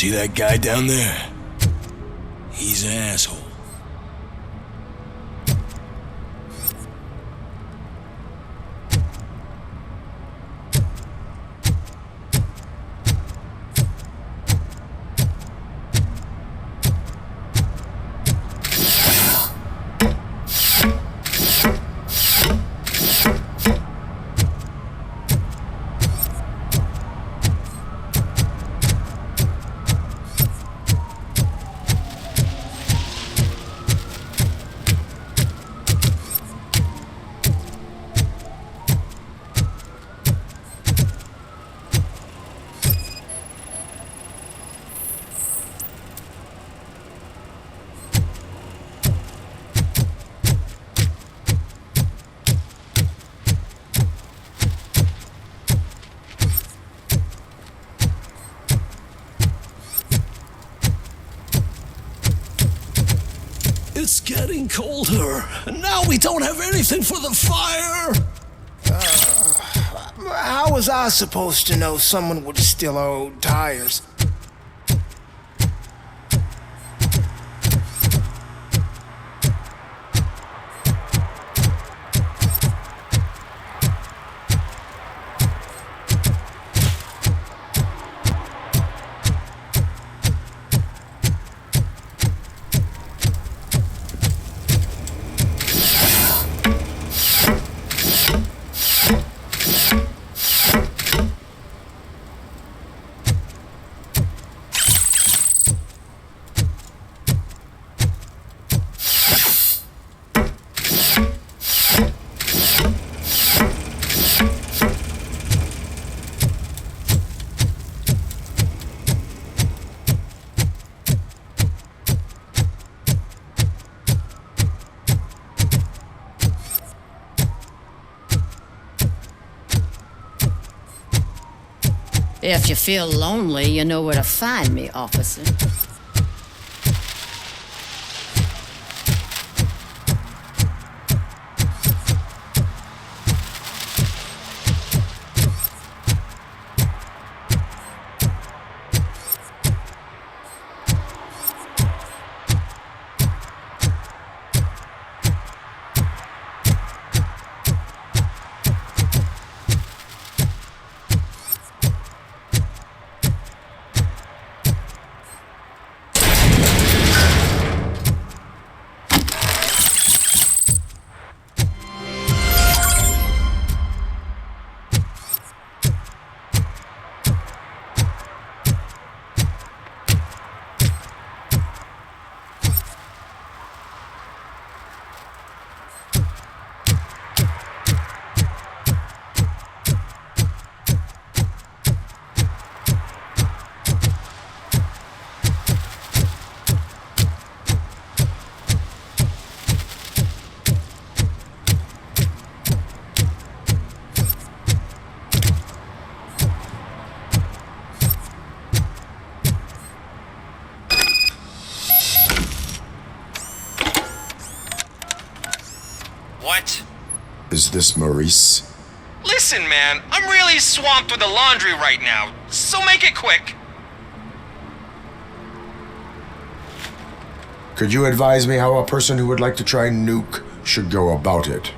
See that guy down there? He's an asshole. It's getting colder, and now we don't have anything for the fire! How was I supposed to know someone would steal our old tires? If you feel lonely, you know where to find me, officer. What? Is this Maurice? Listen, man, I'm really swamped with the laundry right now, so make it quick. Could you advise me how a person who would like to try Nuke should go about it?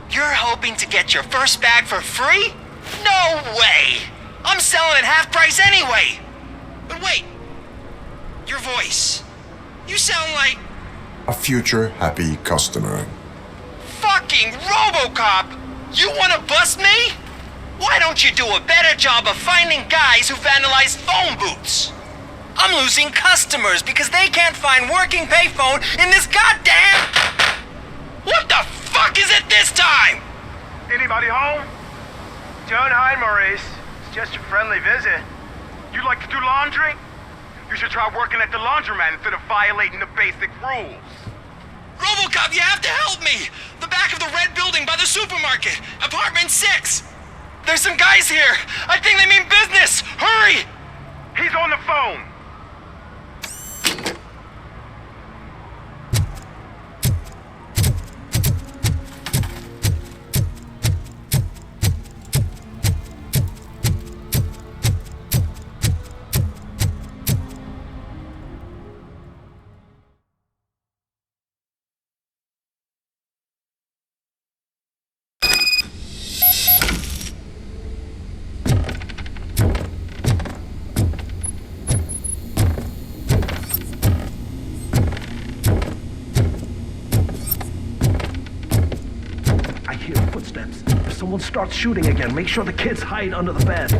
You're hoping to get your first bag for free? No way! I'm selling at half price anyway! But wait, your voice. You sound like... A future happy customer. Fucking RoboCop! You wanna bust me? Why don't you do a better job of finding guys who vandalize phone booths? I'm losing customers because they can't find working payphone in this goddamn... What the fuck is it this time? Anybody home? Don't hide, Maurice. It's just a friendly visit. You like to do laundry? You should try working at the laundromat instead of violating the basic rules. RoboCop, you have to help me! The back of the red building by the supermarket, apartment 6. There's some guys here. I think they mean business. Hurry! He's on the phone. footsteps. If someone starts shooting again, make sure the kids hide under the bed.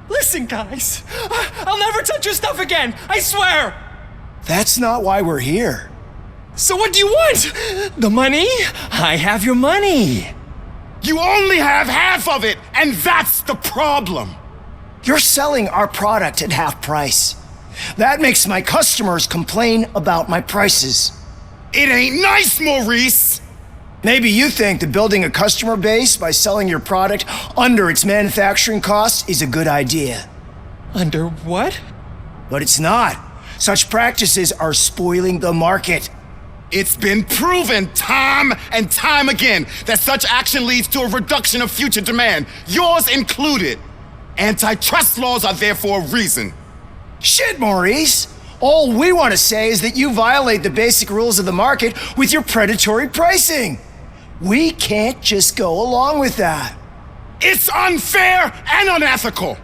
Listen, guys, I'll never touch your stuff again, I swear! That's not why we're here. So what do you want? The money? I have your money. You only have half of it, and that's the problem. You're selling our product at half price. That makes my customers complain about my prices. It ain't nice, Maurice. Maybe you think that building a customer base by selling your product under its manufacturing costs is a good idea. Under what? But it's not. Such practices are spoiling the market. It's been proven time and time again that such action leads to a reduction of future demand, yours included. Antitrust laws are there for a reason. Shit, Maurice! All we want to say is that you violate the basic rules of the market with your predatory pricing. We can't just go along with that. It's unfair and unethical.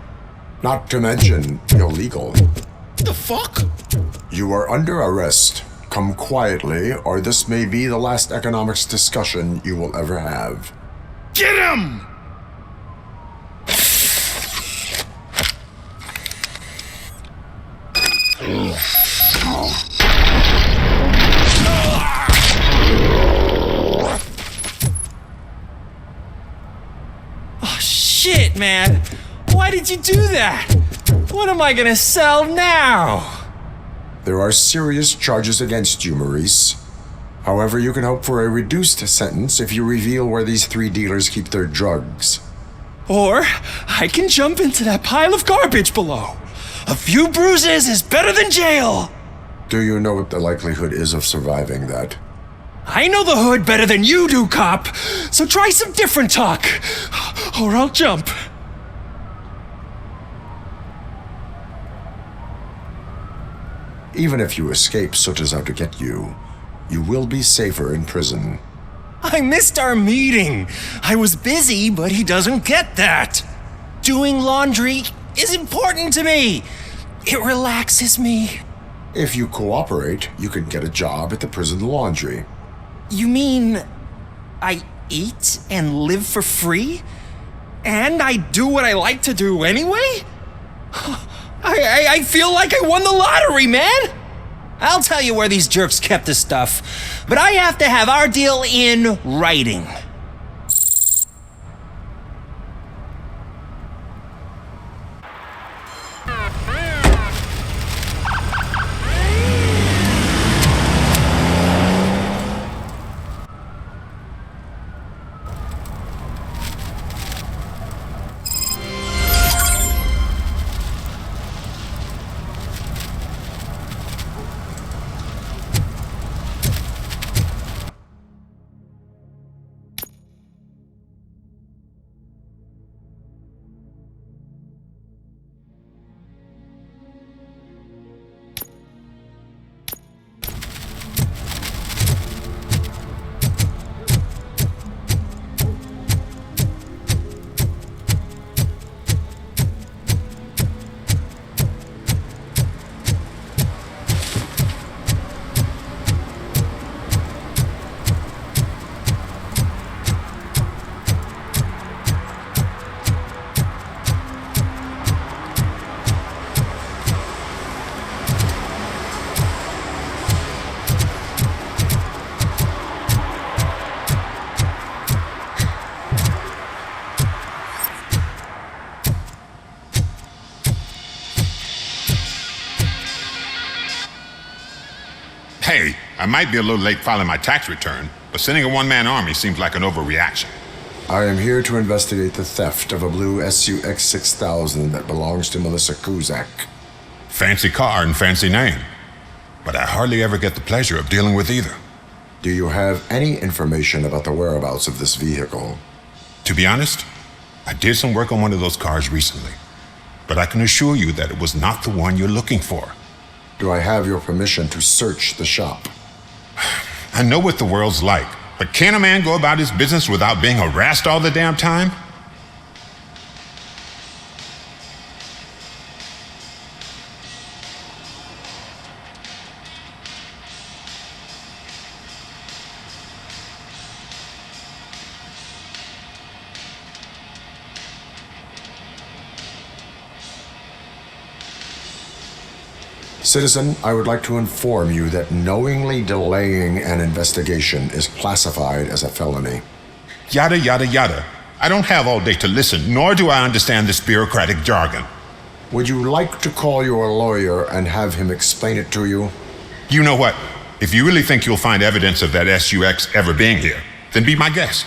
Not to mention illegal. The fuck? You are under arrest. Come quietly, or this may be the last economics discussion you will ever have. Get him! Oh, shit, man. Why did you do that? What am I gonna sell now? There are serious charges against you, Maurice. However, you can hope for a reduced sentence if you reveal where these 3 dealers keep their drugs. Or I can jump into that pile of garbage below. A few bruises is better than jail. Do you know what the likelihood is of surviving that? I know the hood better than you do, cop. So try some different talk, or I'll jump. Even if you escape Suta's out to get you, you will be safer in prison. I missed our meeting. I was busy, but he doesn't get that. Doing laundry is important to me. It relaxes me. If you cooperate, you can get a job at the prison laundry. You mean I eat and live for free? And I do what I like to do anyway? I feel like I won the lottery, man! I'll tell you where these jerks kept the stuff, but I have to have our deal in writing. I might be a little late filing my tax return, but sending a one-man army seems like an overreaction. I am here to investigate the theft of a blue SUX 6000 that belongs to Melissa Kuzak. Fancy car and fancy name, but I hardly ever get the pleasure of dealing with either. Do you have any information about the whereabouts of this vehicle? To be honest, I did some work on one of those cars recently, but I can assure you that it was not the one you're looking for. Do I have your permission to search the shop? I know what the world's like, but can a man go about his business without being harassed all the damn time? Citizen, I would like to inform you that knowingly delaying an investigation is classified as a felony. Yada, yada, yada. I don't have all day to listen, nor do I understand this bureaucratic jargon. Would you like to call your lawyer and have him explain it to you? You know what? If you really think you'll find evidence of that SUX ever being here, then be my guest.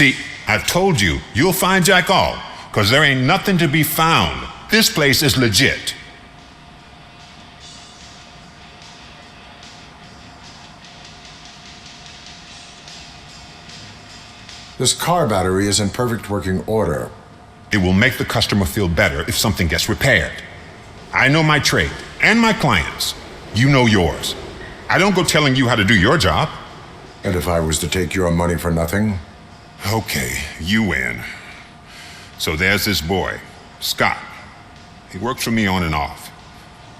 See, I've told you, you'll find Jack All, because there ain't nothing to be found. This place is legit. This car battery is in perfect working order. It will make the customer feel better if something gets repaired. I know my trade and my clients. You know yours. I don't go telling you how to do your job. And if I was to take your money for nothing? Okay, you win. So there's this boy, Scott. He works for me on and off.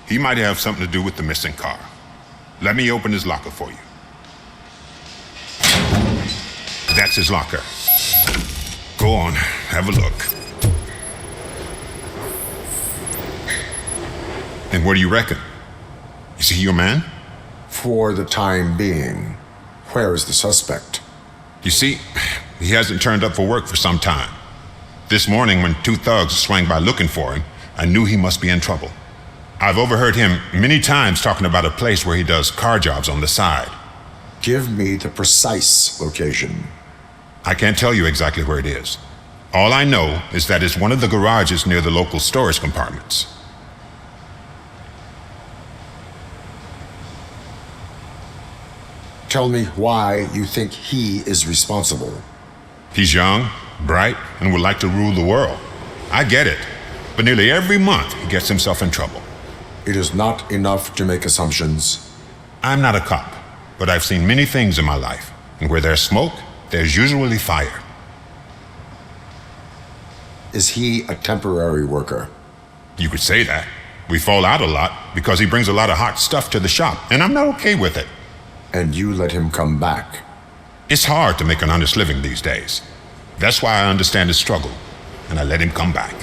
He might have something to do with the missing car. Let me open his locker for you. That's his locker. Go on, have a look. And what do you reckon? Is he your man? For the time being. Where is the suspect? You see, he hasn't turned up for work for some time. This morning, when two thugs swang by looking for him, I knew he must be in trouble. I've overheard him many times talking about a place where he does car jobs on the side. Give me the precise location. I can't tell you exactly where it is. All I know is that it's one of the garages near the local storage compartments. Tell me why you think he is responsible. He's young, bright, and would like to rule the world. I get it. But nearly every month, he gets himself in trouble. It is not enough to make assumptions. I'm not a cop, but I've seen many things in my life. And where there's smoke, there's usually fire. Is he a temporary worker? You could say that. We fall out a lot because he brings a lot of hot stuff to the shop, and I'm not okay with it. And you let him come back? It's hard to make an honest living these days. That's why I understand his struggle, and I let him come back.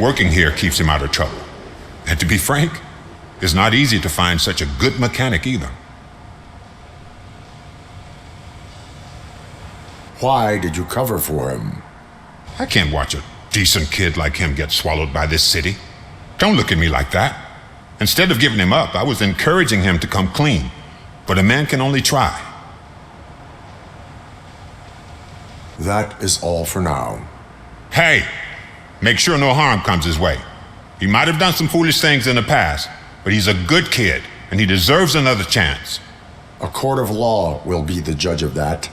Working here keeps him out of trouble. And to be frank, it's not easy to find such a good mechanic either. Why did you cover for him? I can't watch a decent kid like him get swallowed by this city. Don't look at me like that. Instead of giving him up, I was encouraging him to come clean. But a man can only try. That is all for now. Hey, make sure no harm comes his way. He might have done some foolish things in the past, but he's a good kid, and he deserves another chance. A court of law will be the judge of that.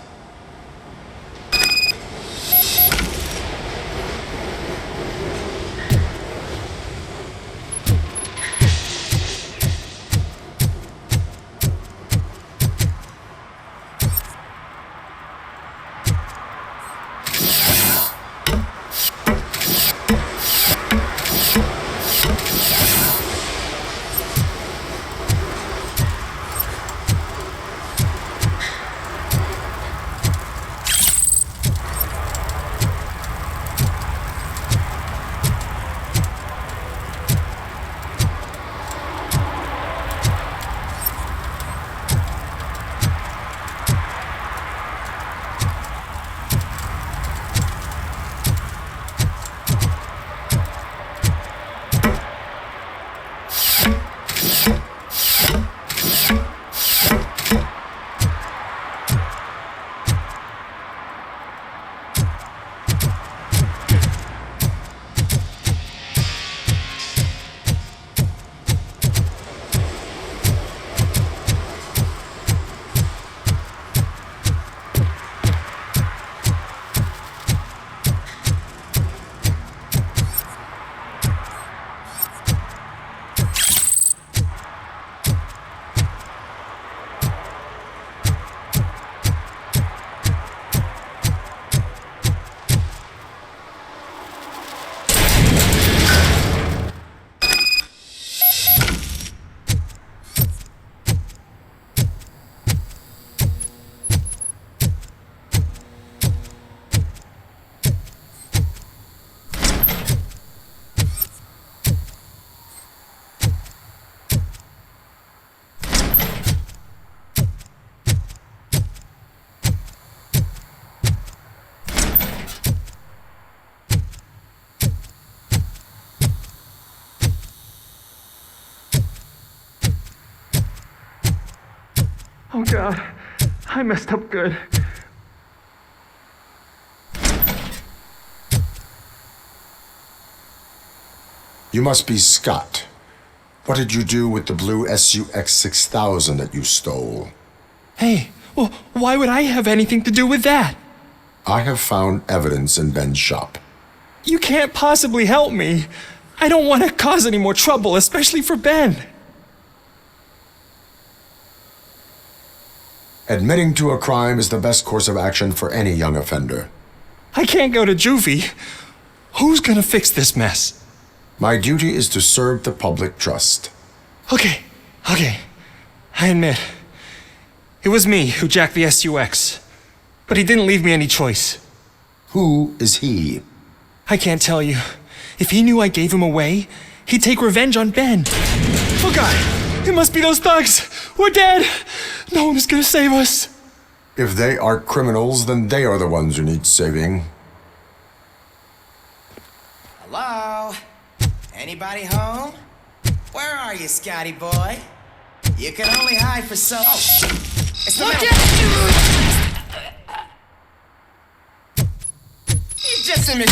Oh God, I messed up good. You must be Scott. What did you do with the blue SUX 6000 that you stole? Hey, well, why would I have anything to do with that? I have found evidence in Ben's shop. You can't possibly help me. I don't want to cause any more trouble, especially for Ben. Admitting to a crime is the best course of action for any young offender. I can't go to juvie. Who's gonna fix this mess? My duty is to serve the public trust. Okay. I admit. It was me who jacked the SUX. But he didn't leave me any choice. Who is he? I can't tell you. If he knew I gave him away, he'd take revenge on Ben. Oh God, it must be those thugs. We're dead. No one is gonna save us. If they are criminals, then they are the ones who need saving. Hello? Anybody home? Where are you, Scotty boy? You can only hide for so... Oh! It's the middle... You just a miss...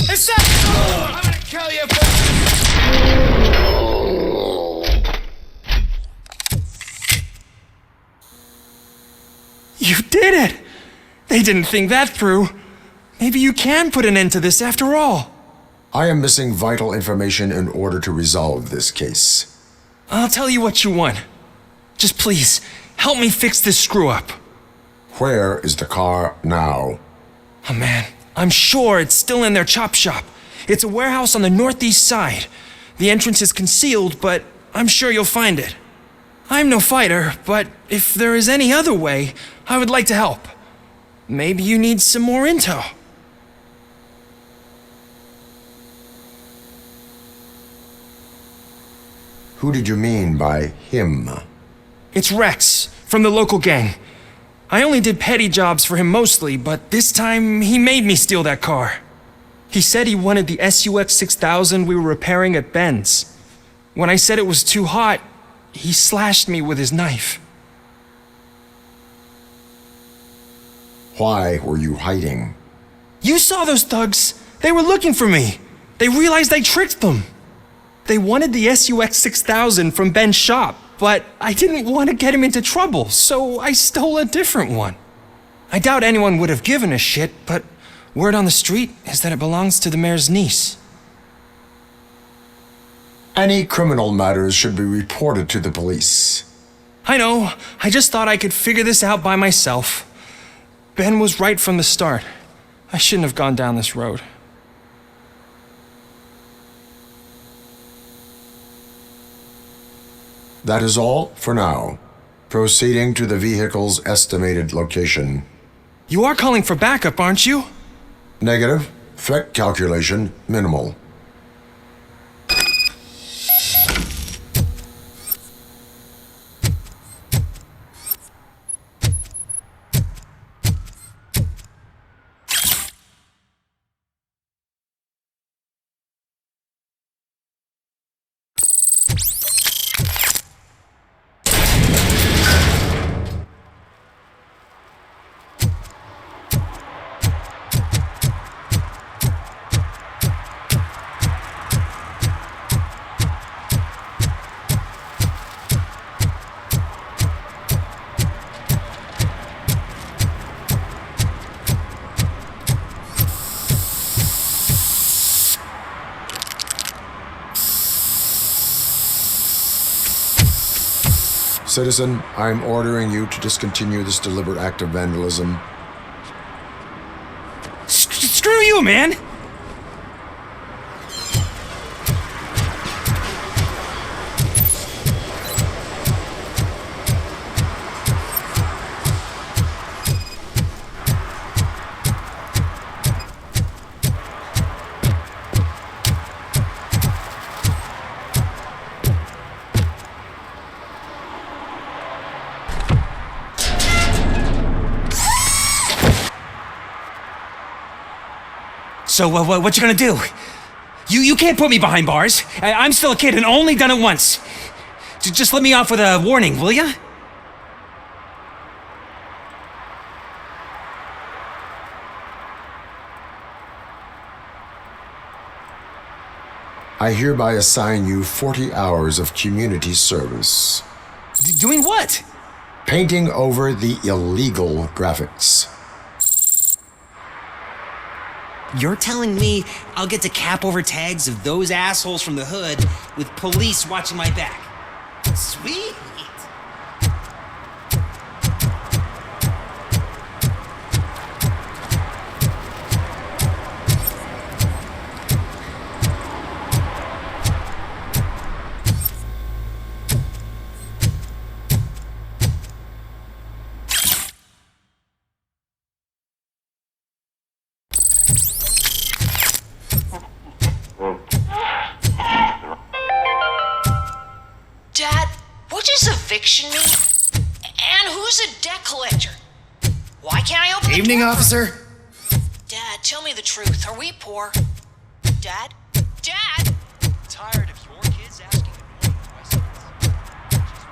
It's up! I'm gonna kill you for... did it! They didn't think that through. Maybe you can put an end to this after all. I am missing vital information in order to resolve this case. I'll tell you what you want. Just please, help me fix this screw-up. Where is the car now? Oh man, I'm sure it's still in their chop shop. It's a warehouse on the northeast side. The entrance is concealed, but I'm sure you'll find it. I'm no fighter, but if there is any other way, I would like to help. Maybe you need some more intel. Who did you mean by him? It's Rex, from the local gang. I only did petty jobs for him mostly, but this time he made me steal that car. He said he wanted the SUX 6000 we were repairing at Ben's. When I said it was too hot, he slashed me with his knife. Why were you hiding? You saw those thugs. They were looking for me. They realized I tricked them. They wanted the SUX 6000 from Ben's shop, but I didn't want to get him into trouble, so I stole a different one. I doubt anyone would have given a shit, but word on the street is that it belongs to the mayor's niece. Any criminal matters should be reported to the police. I know. I just thought I could figure this out by myself. Ben was right from the start. I shouldn't have gone down this road. That is all for now. Proceeding to the vehicle's estimated location. You are calling for backup, aren't you? Negative. Threat calculation minimal. Citizen, I'm ordering you to discontinue this deliberate act of vandalism. Screw you, man! So, what you gonna do? You can't put me behind bars. I'm still a kid and only done it once. Just let me off with a warning, will ya? I hereby assign you 40 hours of community service. Doing what? Painting over the illegal graphics. You're telling me I'll get to cap over tags of those assholes from the hood with police watching my back? Sweet. Eviction me? And who's a debt collector? Why can't I open Evening, the door? officer. Dad, tell me the truth. Are we poor? Dad? Dad? I'm tired of your kids asking annoying questions.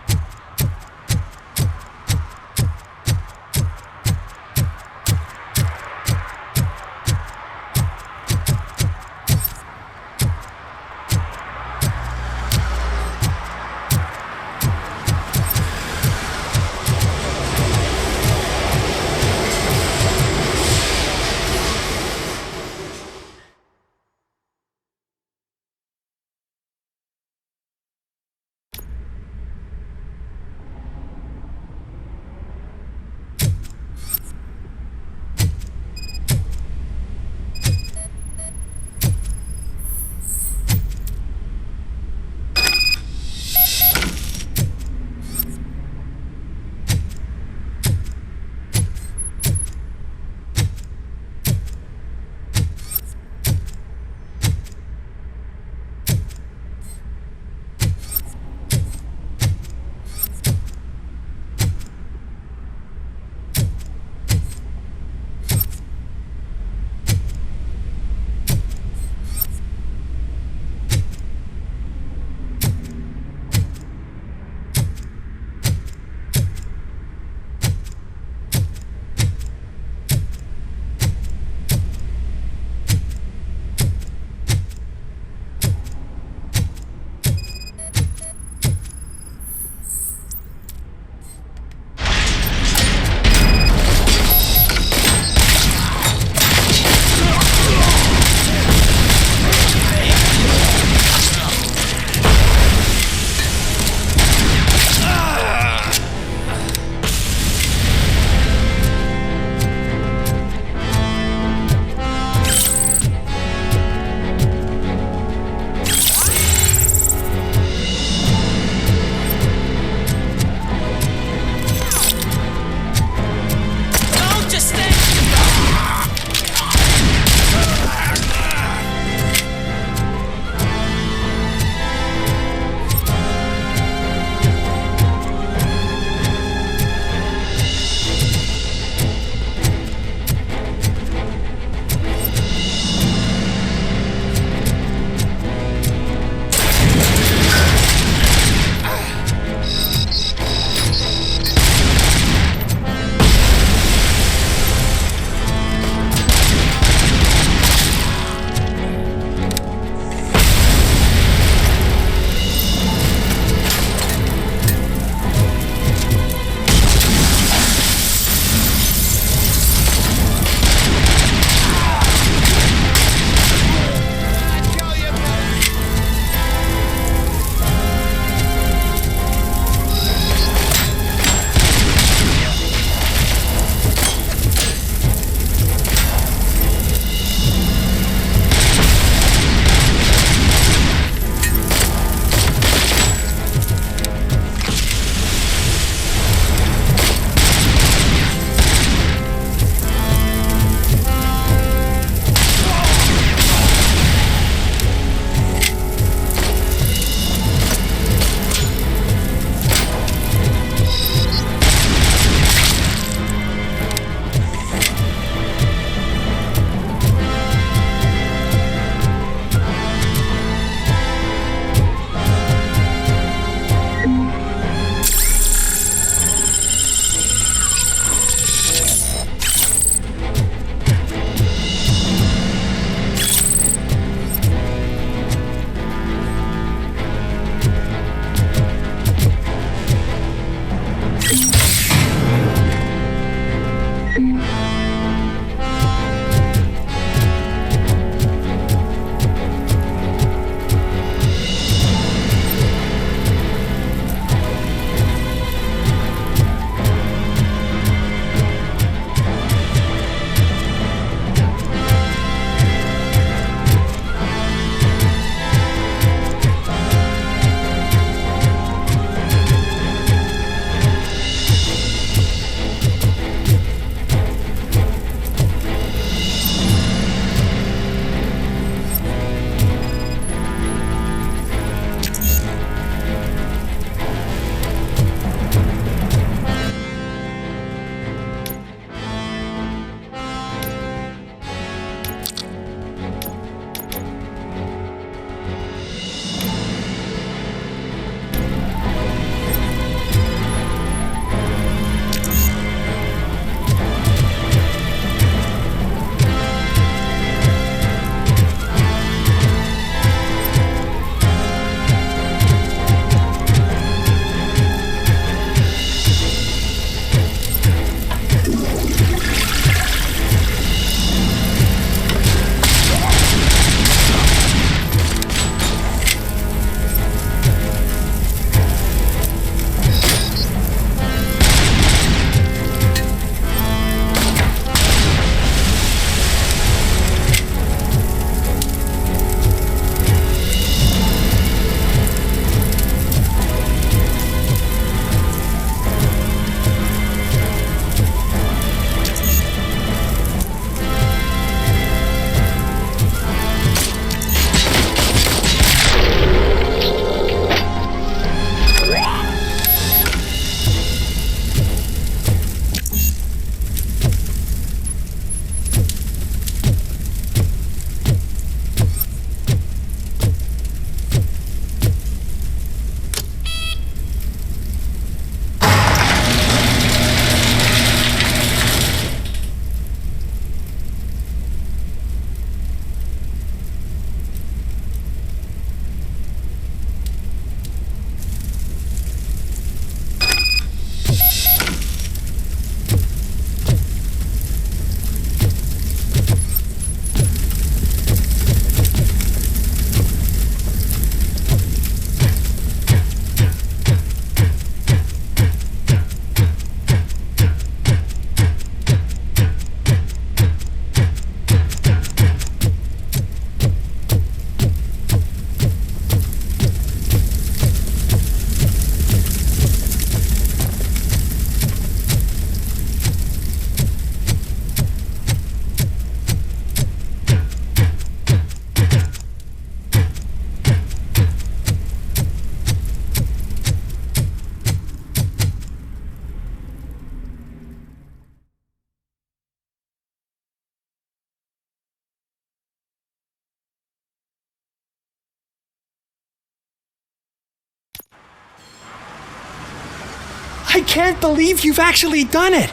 I can't believe you've actually done it!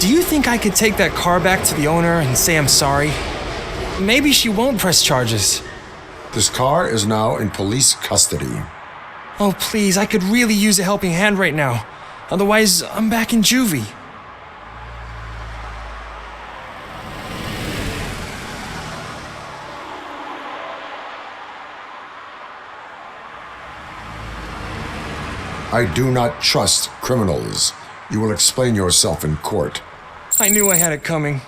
Do you think I could take that car back to the owner and say I'm sorry? Maybe she won't press charges. This car is now in police custody. Oh, please, I could really use a helping hand right now. Otherwise, I'm back in juvie. I do not trust criminals. You will explain yourself in court. I knew I had it coming.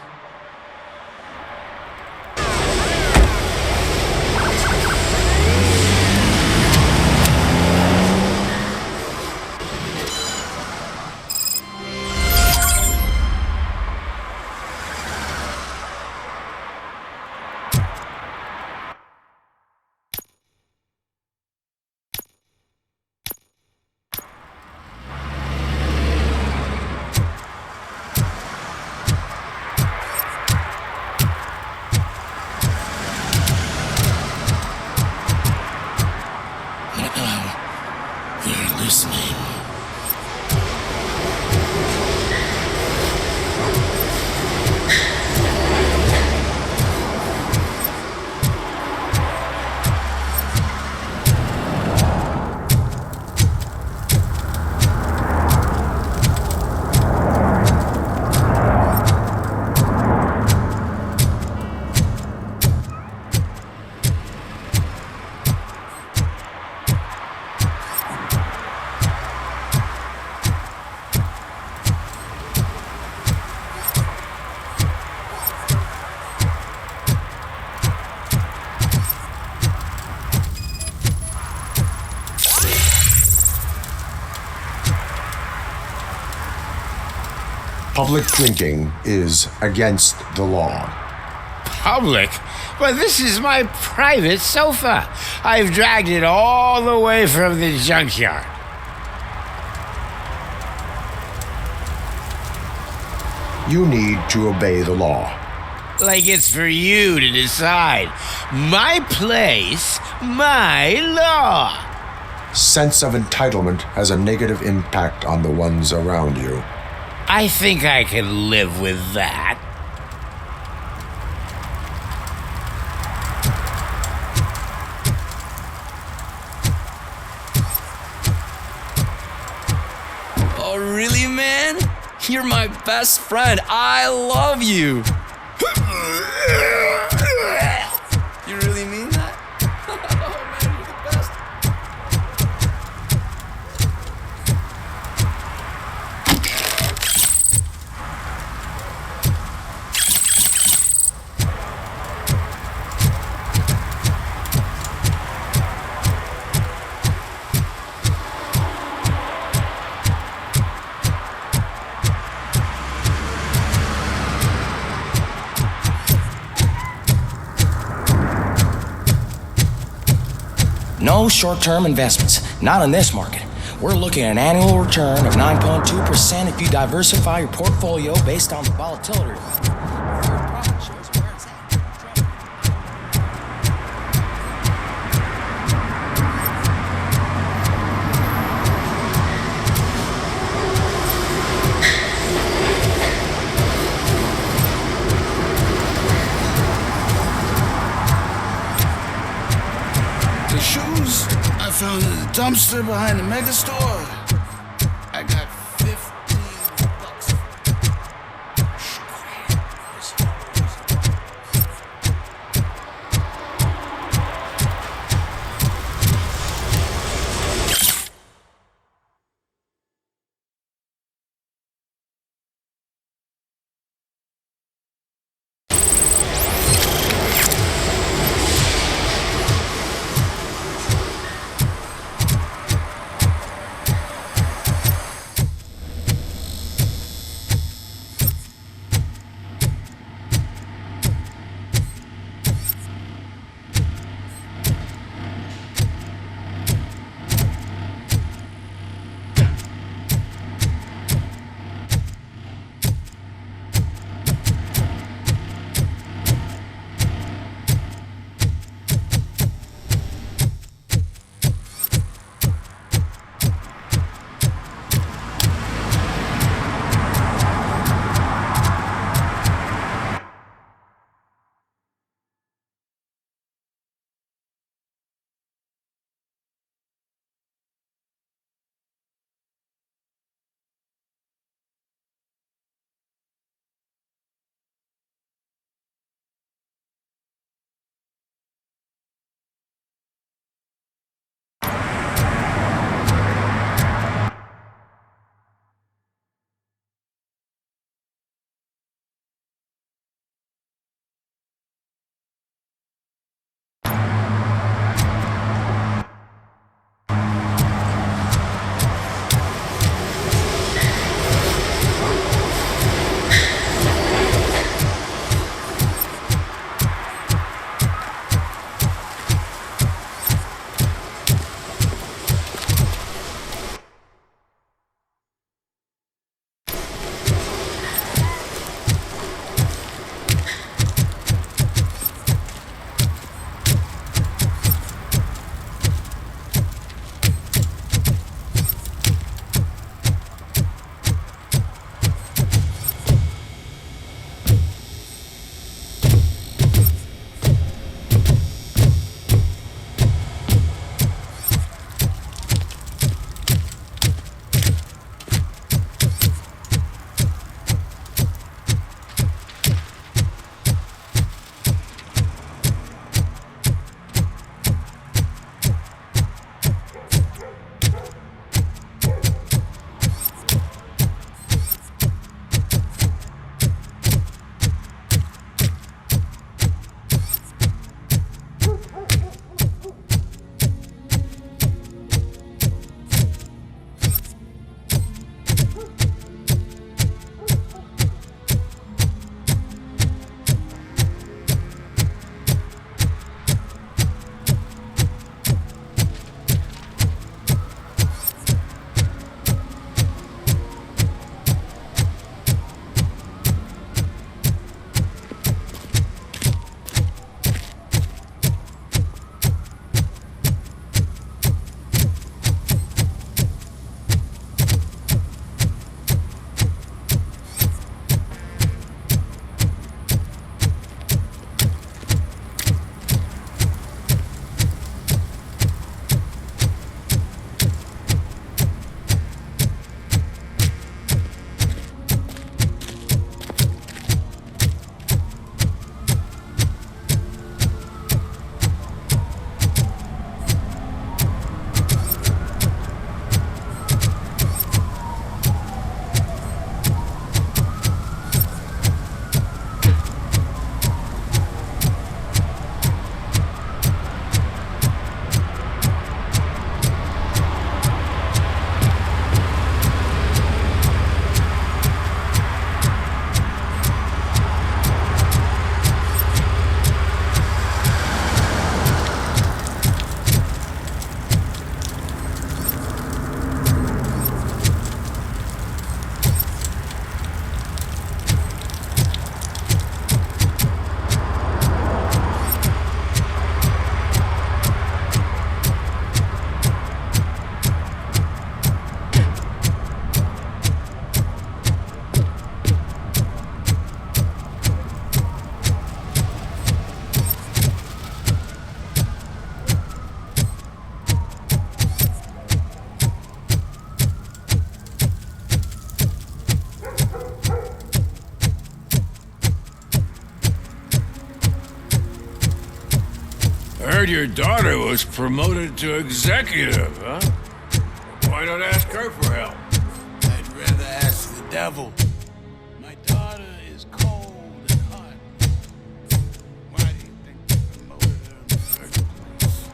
Public drinking is against the law. Public? But this is my private sofa. I've dragged it all the way from the junkyard. You need to obey the law. Like it's for you to decide. My place, my law. Sense of entitlement has a negative impact on the ones around you. I think I can live with that. Oh, really, man? You're my best friend. I love you. You really mean that? Oh, man, you're the best. No short-term investments, not in this market. We're looking at an annual return of 9.2% if you diversify your portfolio based on the volatility. The shoes I found in the dumpster behind the mega store. I got $15. heard your daughter was promoted to executive, huh? Why not ask her for help? I'd rather ask the devil. My daughter is cold and hot. Why do you think they promoted her in the first place?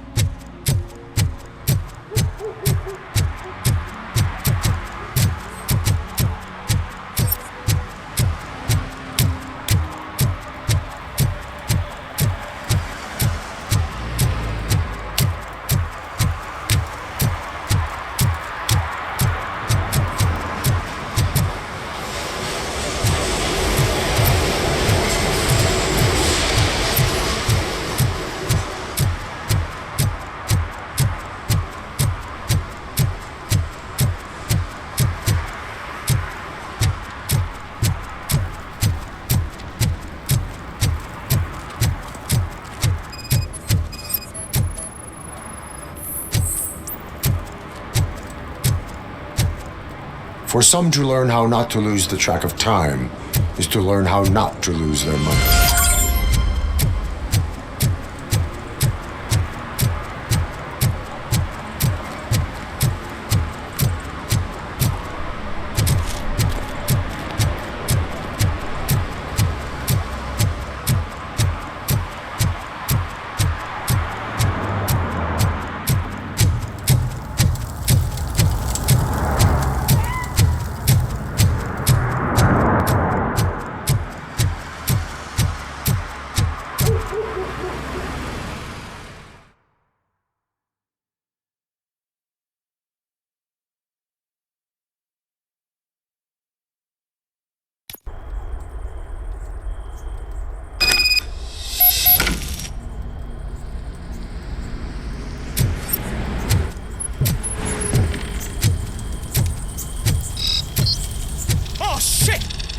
For some, to learn how not to lose the track of time is to learn how not to lose their money.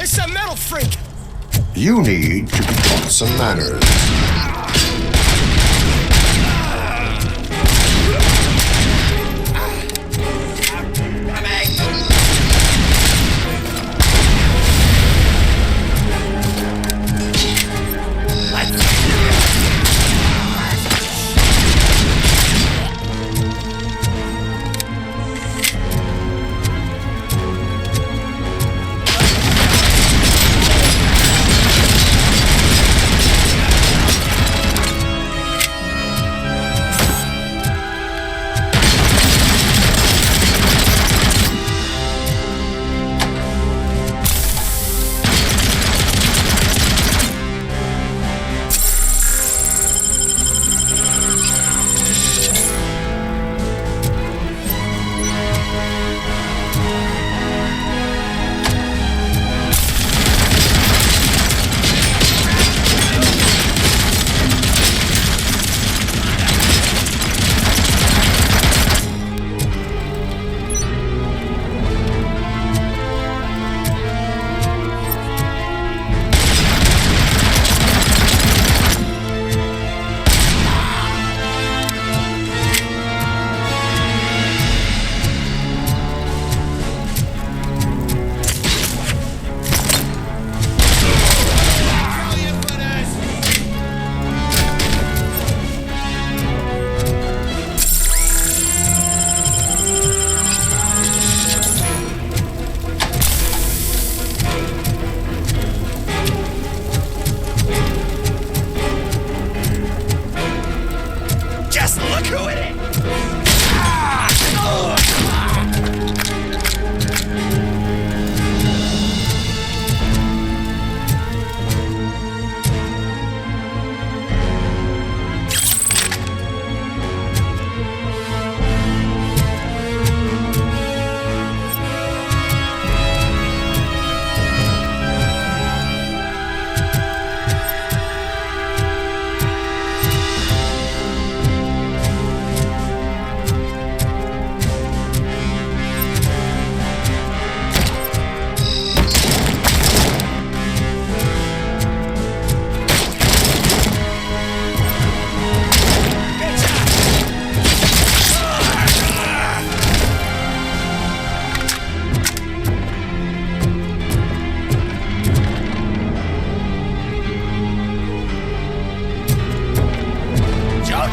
It's a metal freak! You need to be taught some manners.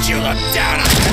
you look down on me?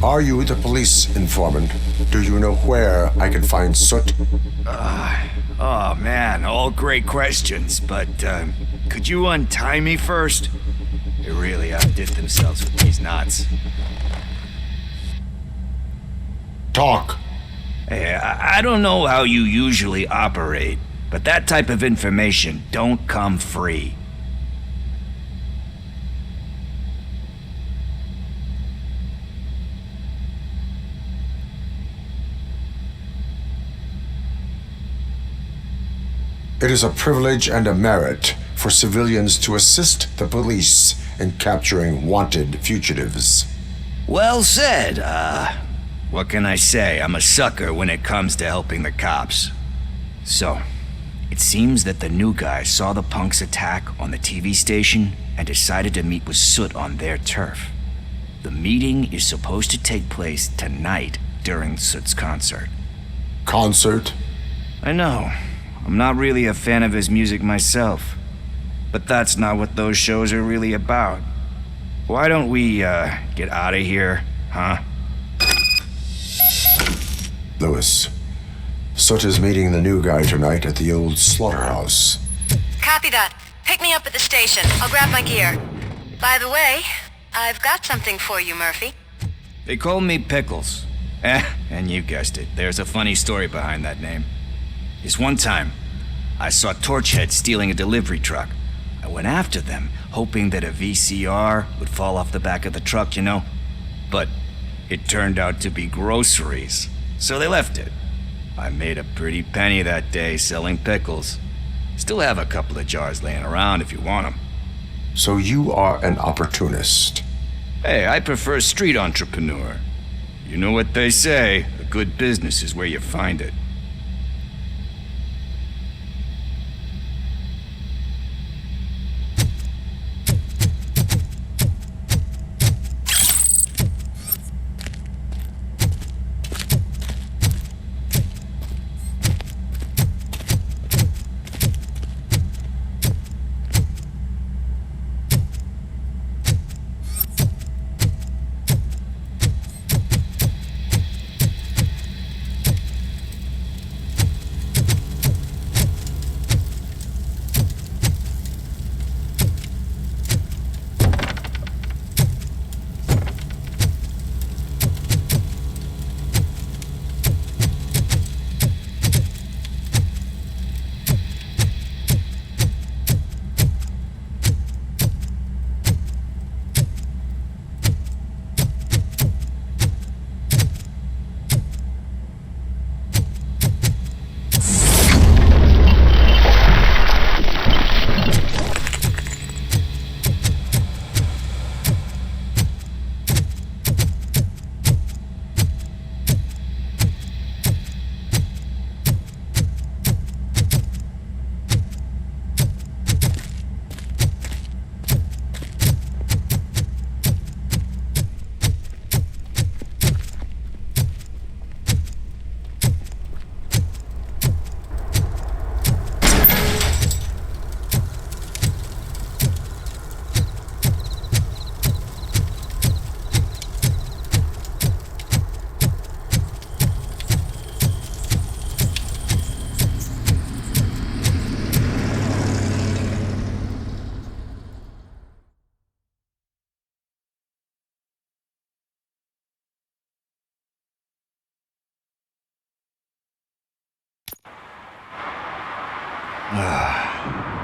Are you the police informant? Do you know where I can find Soot? Oh man, all great questions, but could you untie me first? They really outdid themselves with these knots. Talk. Hey, I don't know how you usually operate, but that type of information don't come free. It is a privilege and a merit for civilians to assist the police in capturing wanted fugitives. Well said. What can I say? I'm a sucker when it comes to helping the cops. So, it seems that the new guy saw the punks' attack on the TV station and decided to meet with Soot on their turf. The meeting is supposed to take place tonight during Soot's concert. Concert? I know. I'm not really a fan of his music myself. But that's not what those shows are really about. Why don't we, get out of here, huh? Lewis, Soot is meeting the new guy tonight at the old slaughterhouse. Copy that. Pick me up at the station. I'll grab my gear. By the way, I've got something for you, Murphy. They call me Pickles. And you guessed it. There's a funny story behind that name. This one time, I saw Torchhead stealing a delivery truck. I went after them, hoping that a VCR would fall off the back of the truck, you know? But it turned out to be groceries, so they left it. I made a pretty penny that day selling pickles. Still have a couple of jars laying around if you want them. So you are an opportunist. Hey, I prefer street entrepreneur. You know what they say, a good business is where you find it.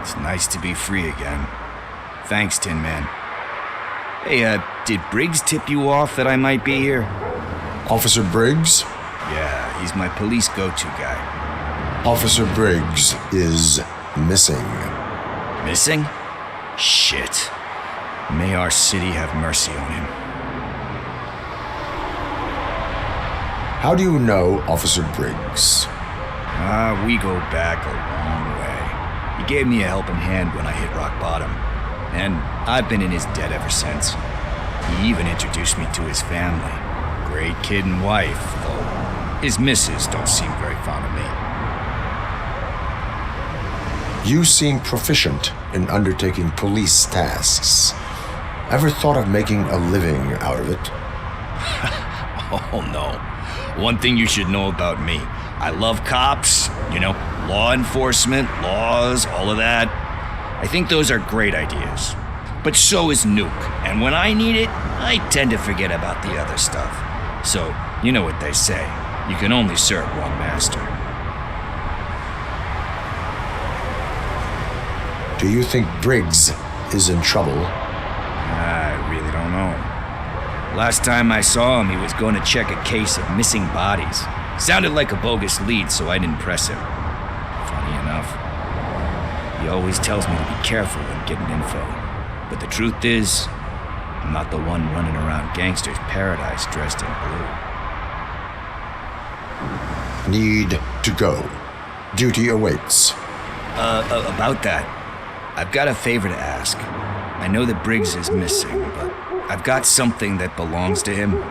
It's nice to be free again. Thanks, Tin Man. Hey, did Briggs tip you off that I might be here? Officer Briggs? Yeah, he's my police go-to guy. Officer Briggs is missing. Missing? Shit. May our city have mercy on him. How do you know Officer Briggs? We go back a long way. He gave me a helping hand when I hit rock bottom, and I've been in his debt ever since. He even introduced me to his family. Great kid and wife, though his missus don't seem very fond of me. You seem proficient in undertaking police tasks. Ever thought of making a living out of it? Oh no. One thing you should know about me. I love cops, law enforcement, laws, all of that. I think those are great ideas. But so is Nuke, and when I need it, I tend to forget about the other stuff. So, you know what they say. You can only serve one master. Do you think Briggs is in trouble? I really don't know. Last time I saw him, he was going to check a case of missing bodies. Sounded like a bogus lead, so I didn't press him. Funny enough. He always tells me to be careful when getting info. But the truth is, I'm not the one running around Gangster's Paradise dressed in blue. Need to go. Duty awaits. About that, I've got a favor to ask. I know that Briggs is missing, but I've got something that belongs to him.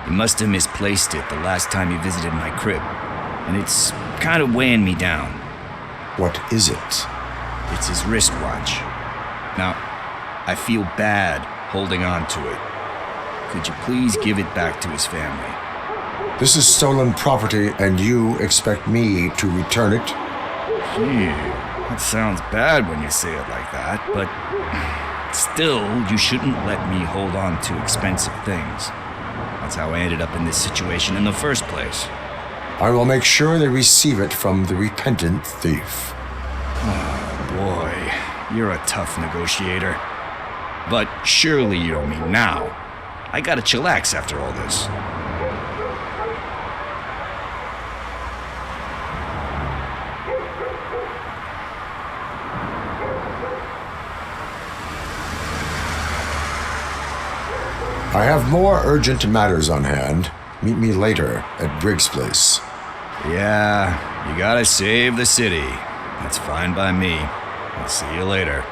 He must have misplaced it the last time he visited my crib, and it's kind of weighing me down. What is it? It's his wristwatch. Now, I feel bad holding on to it. Could you please give it back to his family? This is stolen property, and you expect me to return it? Gee, that sounds bad when you say it like that, but still, you shouldn't let me hold on to expensive things. That's how I ended up in this situation in the first place. I will make sure they receive it from the repentant thief. Oh, boy. You're a tough negotiator. But surely you don't mean now. I gotta chillax after all this. I have more urgent matters on hand. Meet me later at Briggs' place. Yeah, you gotta save the city. That's fine by me. I'll see you later.